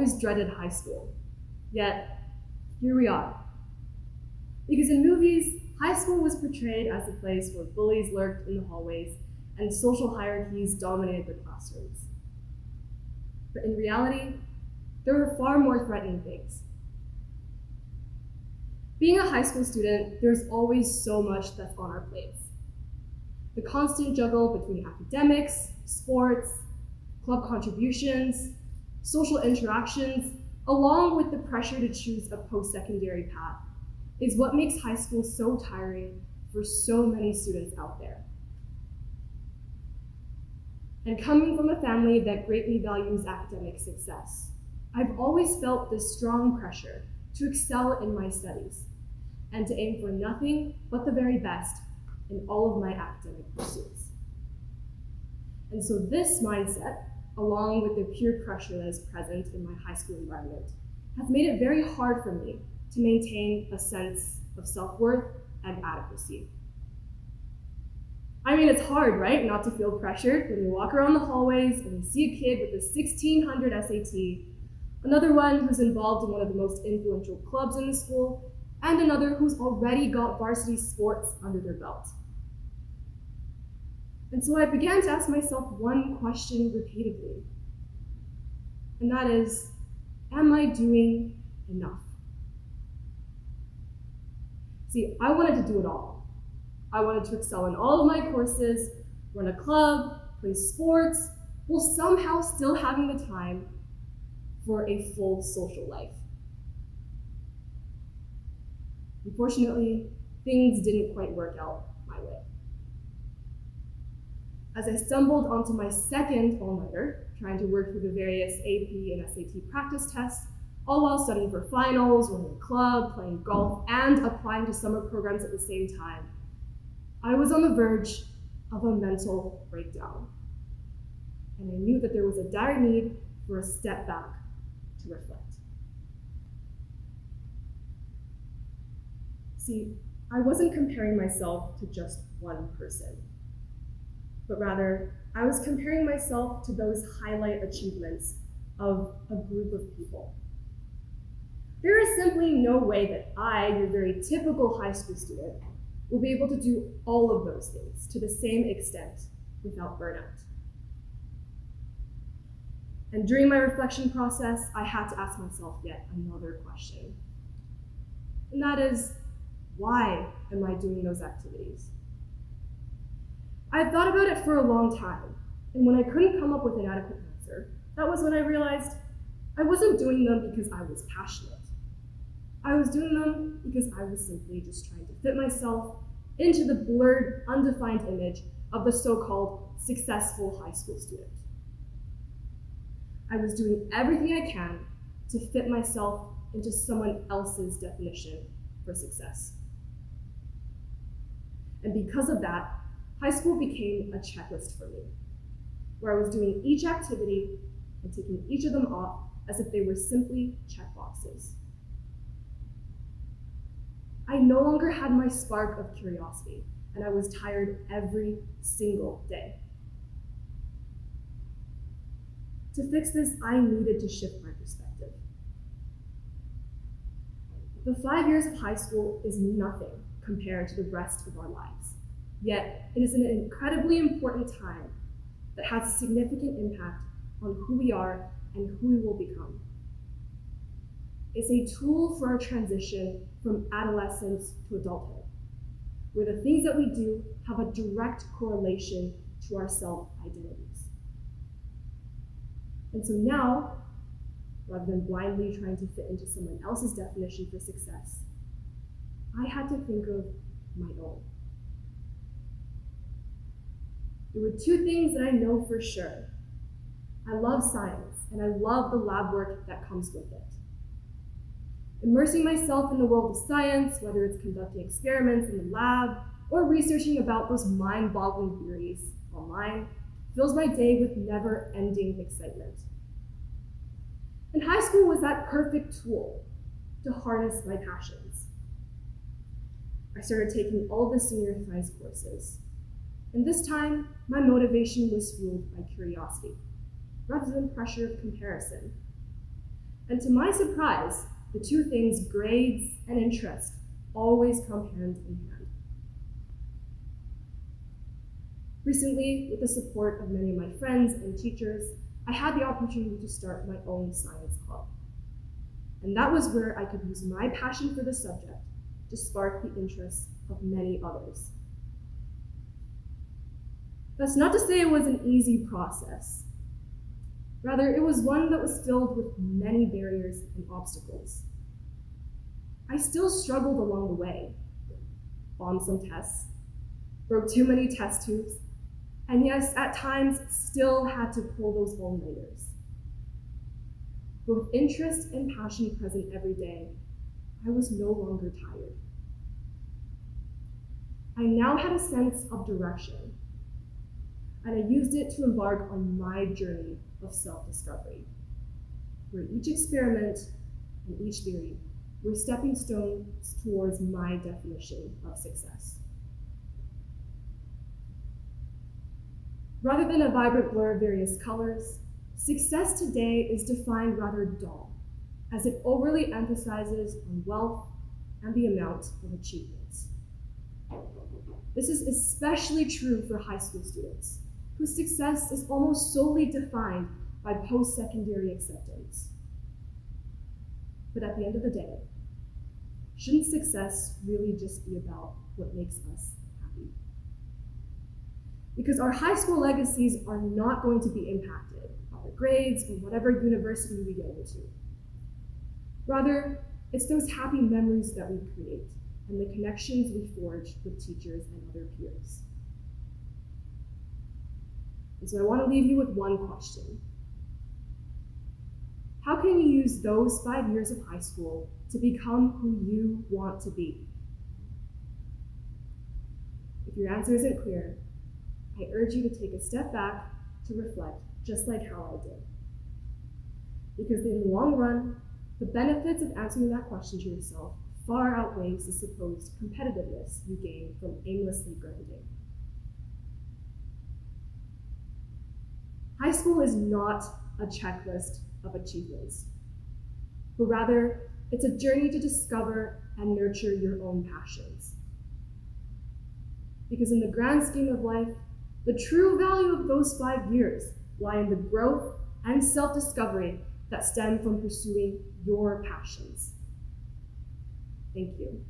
always dreaded high school. Yet, here we are. Because in movies, high school was portrayed as a place where bullies lurked in the hallways and social hierarchies dominated the classrooms. But in reality, there were far more threatening things. Being a high school student, there's always so much that's on our plates. The constant juggle between academics, sports, club contributions, social interactions, along with the pressure to choose a post-secondary path, is what makes high school so tiring for so many students out there. And coming from a family that greatly values academic success, I've always felt this strong pressure to excel in my studies and to aim for nothing but the very best in all of my academic pursuits. And so this mindset, along with the peer pressure that is present in my high school environment, has made it very hard for me to maintain a sense of self-worth and adequacy. I mean, it's hard, right, not to feel pressured when you walk around the hallways and you see a kid with a 1600 SAT, another one who's involved in one of the most influential clubs in the school, and another who's already got varsity sports under their belt. And so I began to ask myself one question repeatedly, and that is, am I doing enough? See, I wanted to do it all. I wanted to excel in all of my courses, run a club, play sports, while somehow still having the time for a full social life. Unfortunately, things didn't quite work out my way. As I stumbled onto my second all-nighter, trying to work through the various AP and SAT practice tests, all while studying for finals, running a club, playing golf, and applying to summer programs at the same time, I was on the verge of a mental breakdown. And I knew that there was a dire need for a step back to reflect. See, I wasn't comparing myself to just one person, but rather, I was comparing myself to those highlight achievements of a group of people. There is simply no way that I, your very typical high school student, will be able to do all of those things to the same extent without burnout. And during my reflection process, I had to ask myself yet another question. And that is, why am I doing those activities? I've thought about it for a long time, and when I couldn't come up with an adequate answer, that was when I realized I wasn't doing them because I was passionate. I was doing them because I was simply just trying to fit myself into the blurred, undefined image of the so-called successful high school student. I was doing everything I can to fit myself into someone else's definition for success. And because of that, high school became a checklist for me, where I was doing each activity and taking each of them off as if they were simply checkboxes. I no longer had my spark of curiosity, and I was tired every single day. To fix this, I needed to shift my perspective. The 5 years of high school is nothing compared to the rest of our lives. Yet, it is an incredibly important time that has a significant impact on who we are and who we will become. It's a tool for our transition from adolescence to adulthood, where the things that we do have a direct correlation to our self-identities. And so now, rather than blindly trying to fit into someone else's definition for success, I had to think of my own. There were two things that I know for sure. I love science, and I love the lab work that comes with it. Immersing myself in the world of science, whether it's conducting experiments in the lab or researching about those mind-boggling theories online, fills my day with never-ending excitement. And high school was that perfect tool to harness my passions. I started taking all the senior science courses, and this time, my motivation was fueled by curiosity, rather than pressure of comparison. And to my surprise, the two things, grades and interest, always come hand in hand. Recently, with the support of many of my friends and teachers, I had the opportunity to start my own science club. And that was where I could use my passion for the subject to spark the interest of many others. That's not to say it was an easy process. Rather, it was one that was filled with many barriers and obstacles. I still struggled along the way, bombed some tests, broke too many test tubes, and yes, at times still had to pull those all-nighters. But with interest and passion present every day, I was no longer tired. I now had a sense of direction, and I used it to embark on my journey of self-discovery, where each experiment and each theory were stepping stones towards my definition of success. Rather than a vibrant blur of various colors, success today is defined rather dull, as it overly emphasizes on wealth and the amount of achievements. This is especially true for high school students, whose success is almost solely defined by post-secondary acceptance. But at the end of the day, shouldn't success really just be about what makes us happy? Because our high school legacies are not going to be impacted by our grades or whatever university we go into. Rather, it's those happy memories that we create and the connections we forge with teachers and other peers. And so I want to leave you with one question. How can you use those 5 years of high school to become who you want to be? If your answer isn't clear, I urge you to take a step back to reflect, just like how I did. Because in the long run, the benefits of answering that question to yourself far outweighs the supposed competitiveness you gain from aimlessly grinding. High school is not a checklist of achievements, but rather it's a journey to discover and nurture your own passions. Because in the grand scheme of life, the true value of those 5 years lie in the growth and self-discovery that stem from pursuing your passions. Thank you.